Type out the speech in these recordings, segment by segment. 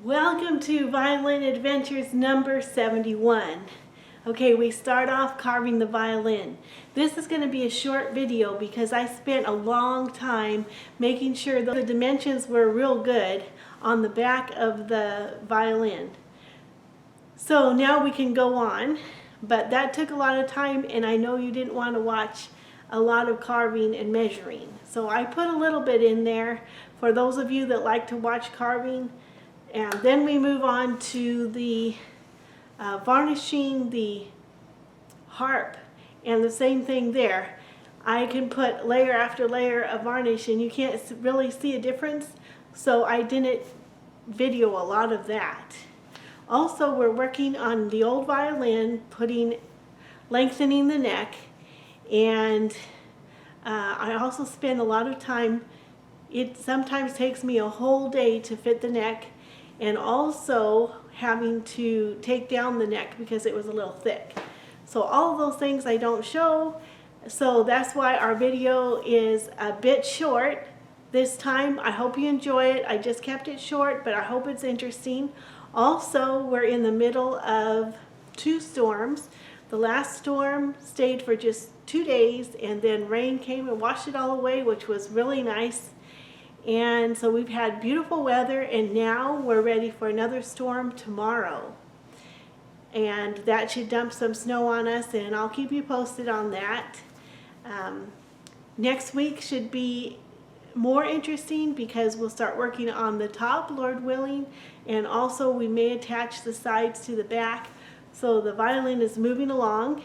Welcome to Violin Adventures number 71. Okay, we start off carving the violin. This is going to be a short video because I spent a long time making sure the dimensions were real good on the back of the violin. So now we can go on, but that took a lot of time and I know you didn't want to watch a lot of carving and measuring. So I put a little bit in there for those of you that like to watch carving. And then we move on to the varnishing the harp, and the same thing there. I can put layer after layer of varnish and you can't really see a difference, so I didn't video a lot of that. Also, we're working on the old violin, lengthening the neck, and I also spend a lot of time. It sometimes takes me a whole day to fit the neck, and also having to take down the neck because it was a little thick. So all of those things I don't show, so that's why our video is a bit short this time. I hope you enjoy it. I just kept it short, but I hope it's interesting. Also, we're in the middle of 2 storms. The last storm stayed for just 2 days, and then rain came and washed it all away, which was really nice. And so we've had beautiful weather, and now we're ready for another storm tomorrow. And that should dump some snow on us, and I'll keep you posted on that. Next week should be more interesting because we'll start working on the top, Lord willing, and also we may attach the sides to the back. So the violin is moving along.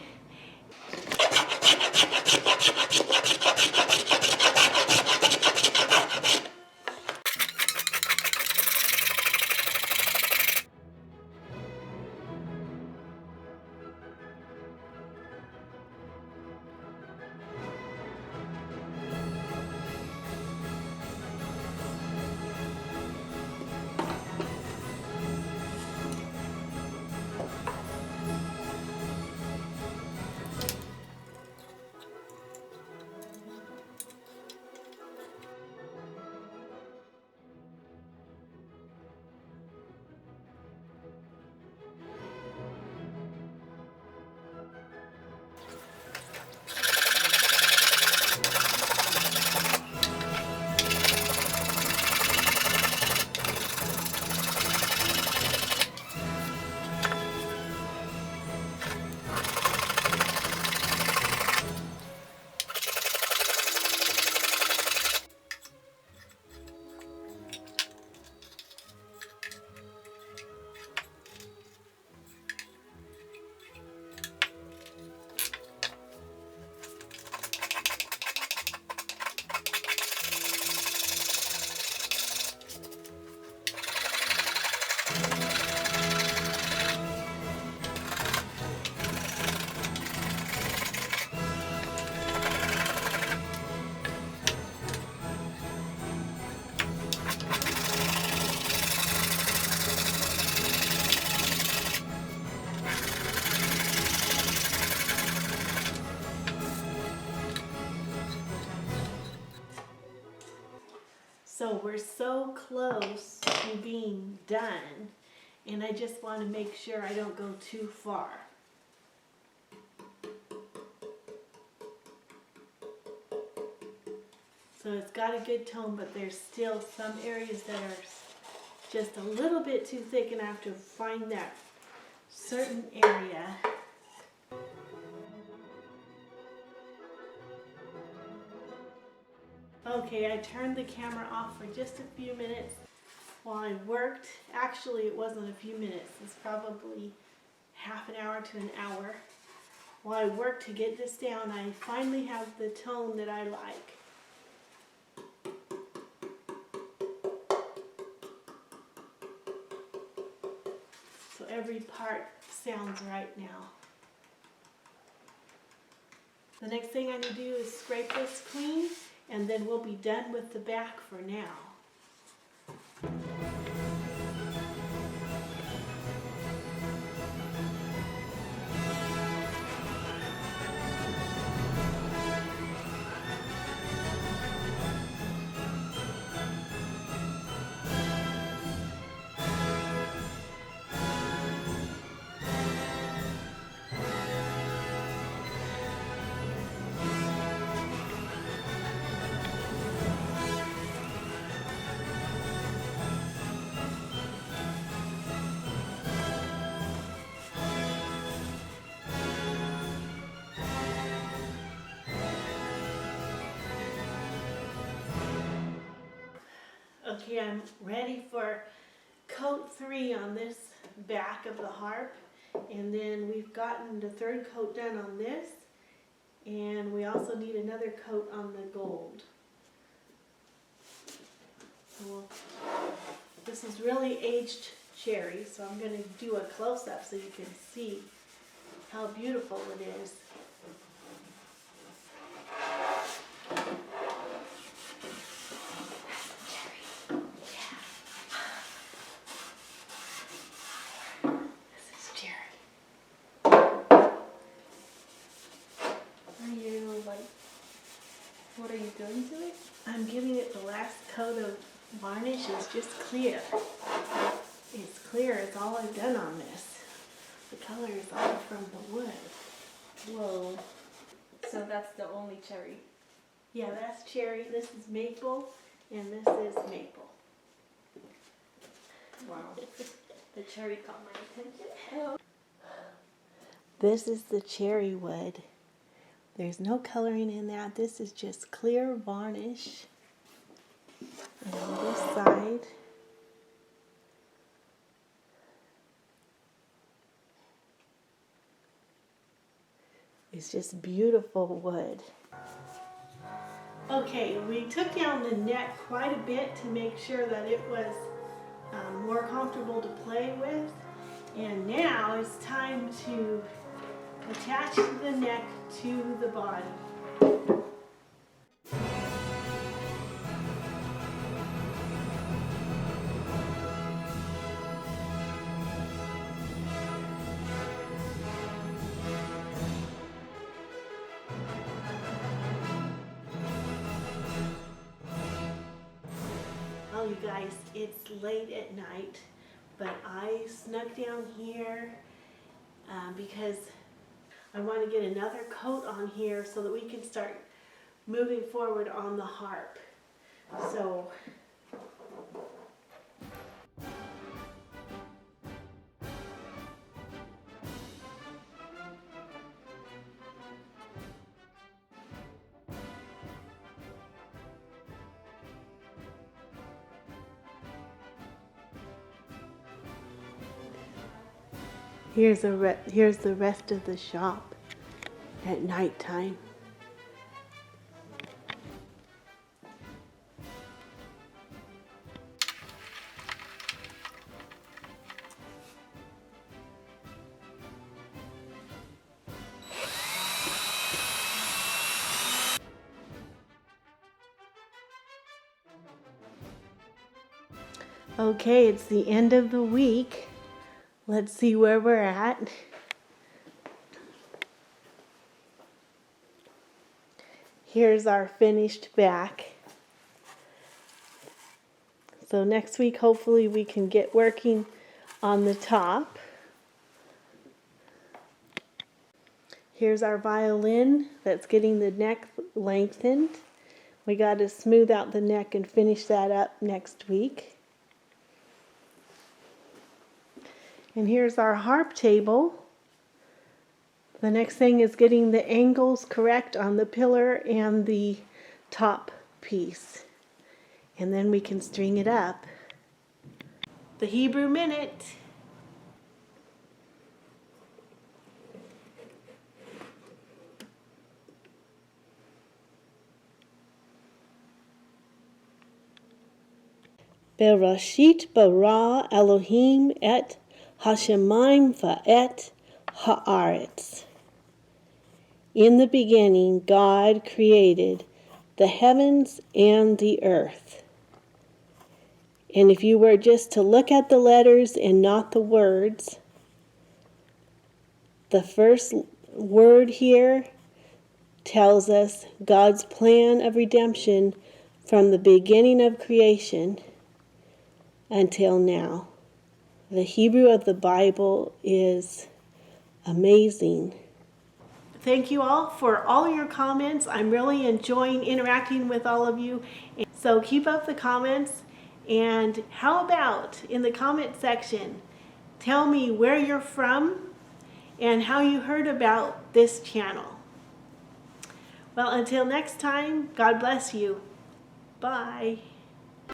So we're so close to being done, and I just want to make sure I don't go too far. So it's got a good tone, but there's still some areas that are just a little bit too thick, and I have to find that certain area. Okay, I turned the camera off for just a few minutes while I worked. Actually, it wasn't a few minutes. It's probably half an hour to an hour. While I worked to get this down, I finally have the tone that I like. So every part sounds right now. The next thing I need to do is scrape this clean, and then we'll be done with the back for now. Okay, I'm ready for coat 3 on this back of the harp, and then we've gotten the 3rd coat done on this, and we also need another coat on the gold. So this is really aged cherry, so I'm going to do a close-up so you can see how beautiful it is. What are you doing to it? I'm giving it the last coat of varnish. It's just clear. It's clear. It's all I've done on this. The color is all from the wood. Whoa. So that's the only cherry. Yeah, that's cherry. This is maple, and this is maple. Wow. The cherry caught my attention. This is the cherry wood. There's no coloring in that. This is just clear varnish. And on this side, it's just beautiful wood. Okay, we took down the neck quite a bit to make sure that it was more comfortable to play with. And now it's time to attach the neck to the body. Well, you guys, it's late at night, but I snuck down here because I want to get another coat on here so that we can start moving forward on the harp. So here's the rest of the shop at nighttime. Okay, it's the end of the week. Let's see where we're at. Here's our finished back. So next week, hopefully we can get working on the top. Here's our violin that's getting the neck lengthened. We got to smooth out the neck and finish that up next week. And here's our harp table. The next thing is getting the angles correct on the pillar and the top piece. And then we can string it up. The Hebrew Minute. Bereshit bara Elohim et Hashemayim va'et haaretz. In the beginning, God created the heavens and the earth. And if you were just to look at the letters and not the words, the first word here tells us God's plan of redemption from the beginning of creation until now. The Hebrew of the Bible is amazing. Thank you all for all your comments. I'm really enjoying interacting with all of you. So keep up the comments. And how about in the comment section, tell me where you're from and how you heard about this channel. Well, until next time, God bless you. Bye.